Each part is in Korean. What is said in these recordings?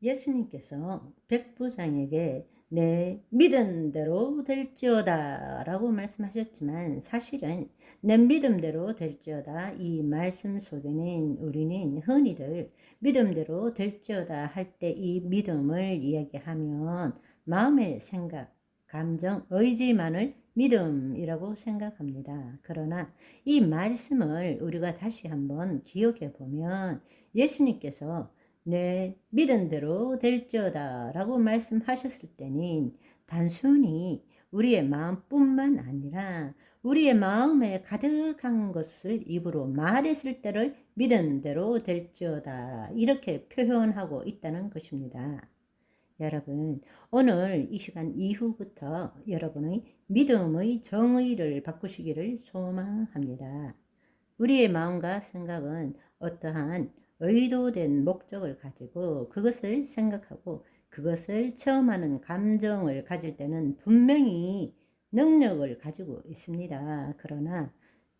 예수님께서 백부장에게 내 믿음대로 될지어다 라고 말씀하셨지만, 사실은 내 믿음대로 될지어다 이 말씀 속에는 우리는 흔히들 믿음대로 될지어다 할 때 이 믿음을 이야기하면 마음의 생각, 감정, 의지만을 믿음이라고 생각합니다. 그러나 이 말씀을 우리가 다시 한번 기억해 보면, 예수님께서 내 믿은 대로 될지어다 라고 말씀하셨을 때는 단순히 우리의 마음뿐만 아니라 우리의 마음에 가득한 것을 입으로 말했을 때를 믿은 대로 될지어다 이렇게 표현하고 있다는 것입니다. 여러분, 오늘 이 시간 이후부터 여러분의 믿음의 정의를 바꾸시기를 소망합니다. 우리의 마음과 생각은 어떠한 의도된 목적을 가지고 그것을 생각하고 그것을 체험하는 감정을 가질 때는 분명히 능력을 가지고 있습니다. 그러나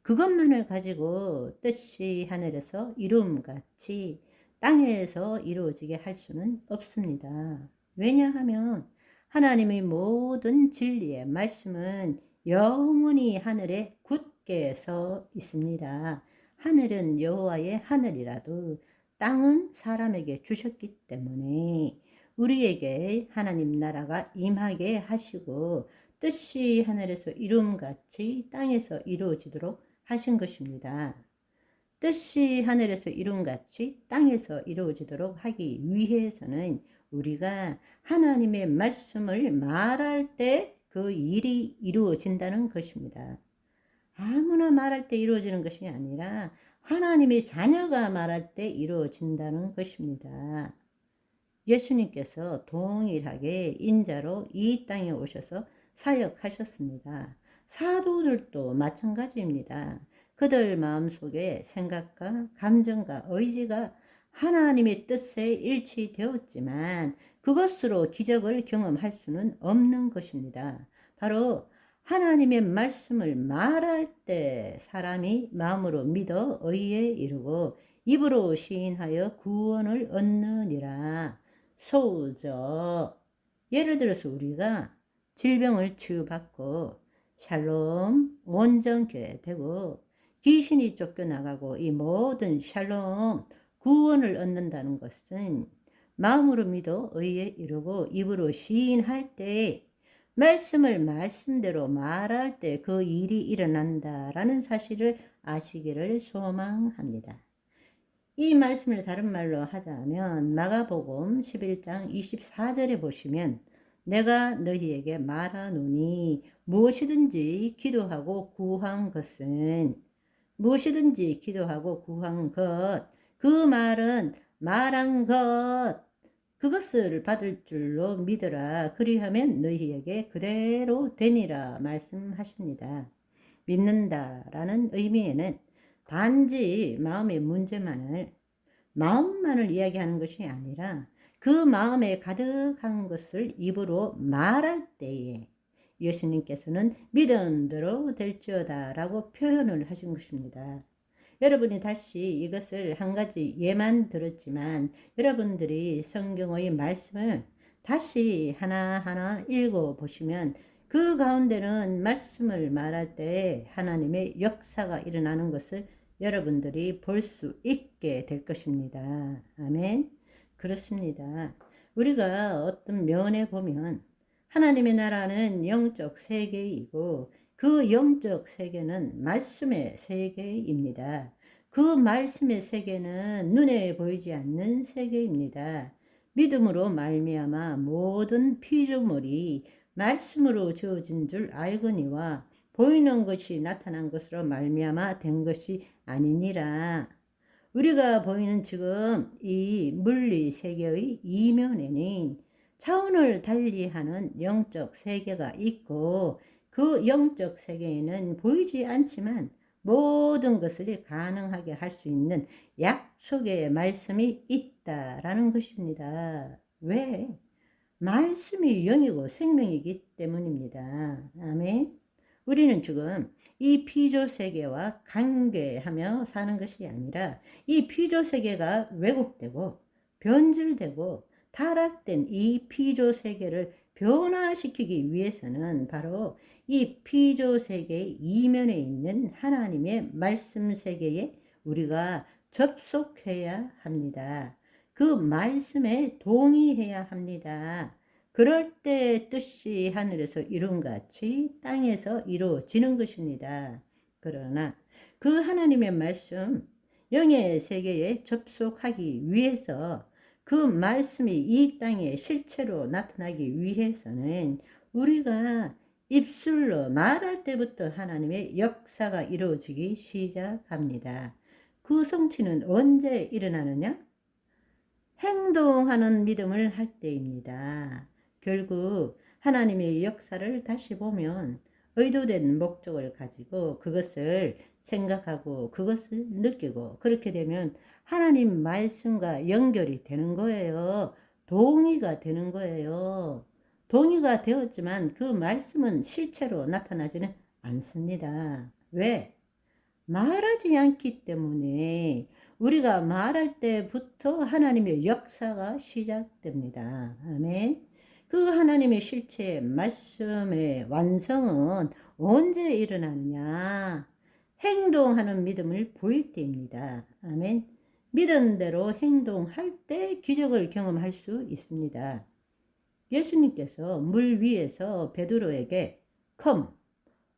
그것만을 가지고 뜻이 하늘에서 이루음같이 땅에서 이루어지게 할 수는 없습니다. 왜냐하면 하나님의 모든 진리의 말씀은 영원히 하늘에 굳게 서 있습니다. 하늘은 여호와의 하늘이라도 땅은 사람에게 주셨기 때문에 우리에게 하나님 나라가 임하게 하시고 뜻이 하늘에서 이룸같이 땅에서 이루어지도록 하신 것입니다. 뜻이 하늘에서 이룬같이 땅에서 이루어지도록 하기 위해서는 우리가 하나님의 말씀을 말할 때 그 일이 이루어진다는 것입니다. 아무나 말할 때 이루어지는 것이 아니라 하나님의 자녀가 말할 때 이루어진다는 것입니다. 예수님께서 동일하게 인자로 이 땅에 오셔서 사역하셨습니다. 사도들도 마찬가지입니다. 그들 마음속에 생각과 감정과 의지가 하나님의 뜻에 일치되었지만 그것으로 기적을 경험할 수는 없는 것입니다. 바로 하나님의 말씀을 말할 때 사람이 마음으로 믿어 의에 이르고 입으로 시인하여 구원을 얻느니라. 소우죠. 예를 들어서 우리가 질병을 치유받고 샬롬 온전케 되고 귀신이 쫓겨나가고 이 모든 샬롬 구원을 얻는다는 것은 마음으로 믿어 의에 이르고 입으로 시인할 때 말씀을 말씀대로 말할 때 그 일이 일어난다라는 사실을 아시기를 소망합니다. 이 말씀을 다른 말로 하자면 마가복음 11장 24절에 보시면 내가 너희에게 말하노니 무엇이든지 기도하고 구한 것은 무엇이든지 기도하고 구한 것, 그 말은 말한 것 그것을 받을 줄로 믿으라. 그리하면 너희에게 그대로 되니라 말씀하십니다. 믿는다라는 의미에는 단지 마음의 마음만을 이야기하는 것이 아니라 그 마음에 가득한 것을 입으로 말할 때에 예수님께서는 믿음대로 될지어다 라고 표현을 하신 것입니다. 여러분이 다시 이것을 한 가지 예만 들었지만 여러분들이 성경의 말씀을 다시 하나하나 읽어보시면 그 가운데는 말씀을 말할 때 하나님의 역사가 일어나는 것을 여러분들이 볼 수 있게 될 것입니다. 아멘. 그렇습니다. 우리가 어떤 면에 보면 하나님의 나라는 영적 세계이고 그 영적 세계는 말씀의 세계입니다. 그 말씀의 세계는 눈에 보이지 않는 세계입니다. 믿음으로 말미암아 모든 피조물이 말씀으로 지어진 줄 알거니와 보이는 것이 나타난 것으로 말미암아 된 것이 아니니라. 우리가 보이는 지금 이 물리 세계의 이면에는 차원을 달리하는 영적 세계가 있고 그 영적 세계에는 보이지 않지만 모든 것을 가능하게 할 수 있는 약속의 말씀이 있다라는 것입니다. 왜? 말씀이 영이고 생명이기 때문입니다. 아멘. 우리는 지금 이 피조 세계와 관계하며 사는 것이 아니라 이 피조 세계가 왜곡되고 변질되고 타락된 이 피조 세계를 변화시키기 위해서는 바로 이 피조 세계의 이면에 있는 하나님의 말씀 세계에 우리가 접속해야 합니다. 그 말씀에 동의해야 합니다. 그럴 때 뜻이 하늘에서 이룬 같이 땅에서 이루어지는 것입니다. 그러나 그 하나님의 말씀, 영의 세계에 접속하기 위해서 그 말씀이 이 땅에 실체로 나타나기 위해서는 우리가 입술로 말할 때부터 하나님의 역사가 이루어지기 시작합니다. 그 성취는 언제 일어나느냐? 행동하는 믿음을 할 때입니다. 결국 하나님의 역사를 다시 보면 의도된 목적을 가지고 그것을 생각하고 그것을 느끼고 그렇게 되면 하나님 말씀과 연결이 되는 거예요. 동의가 되는 거예요. 동의가 되었지만 그 말씀은 실체로 나타나지는 않습니다. 왜? 말하지 않기 때문에 우리가 말할 때부터 하나님의 역사가 시작됩니다. 아멘. 그 하나님의 실체의 말씀의 완성은 언제 일어나느냐? 행동하는 믿음을 보일 때입니다. 아멘. 믿은 대로 행동할 때 기적을 경험할 수 있습니다. 예수님께서 물 위에서 베드로에게 come,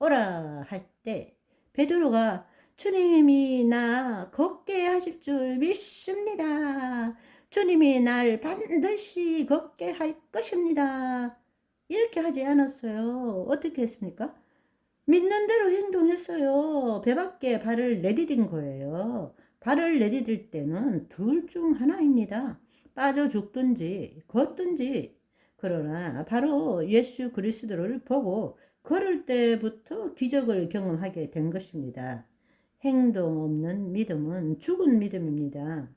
오라 할 때 베드로가 주님이 나 걷게 하실 줄 믿습니다. 주님이 날 반드시 걷게 할 것입니다. 이렇게 하지 않았어요. 어떻게 했습니까? 믿는 대로 행동했어요. 배 밖에 발을 내디딘 거예요. 발을 내디딜 때는 둘 중 하나입니다. 빠져 죽든지 걷든지. 그러나 바로 예수 그리스도를 보고 걸을 때부터 기적을 경험하게 된 것입니다. 행동 없는 믿음은 죽은 믿음입니다.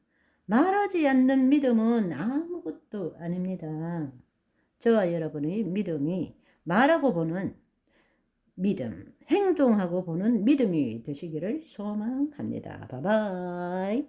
말하지 않는 믿음은 아무것도 아닙니다. 저와 여러분의 믿음이 말하고 보는 믿음, 행동하고 보는 믿음이 되시기를 소망합니다. 바이바이.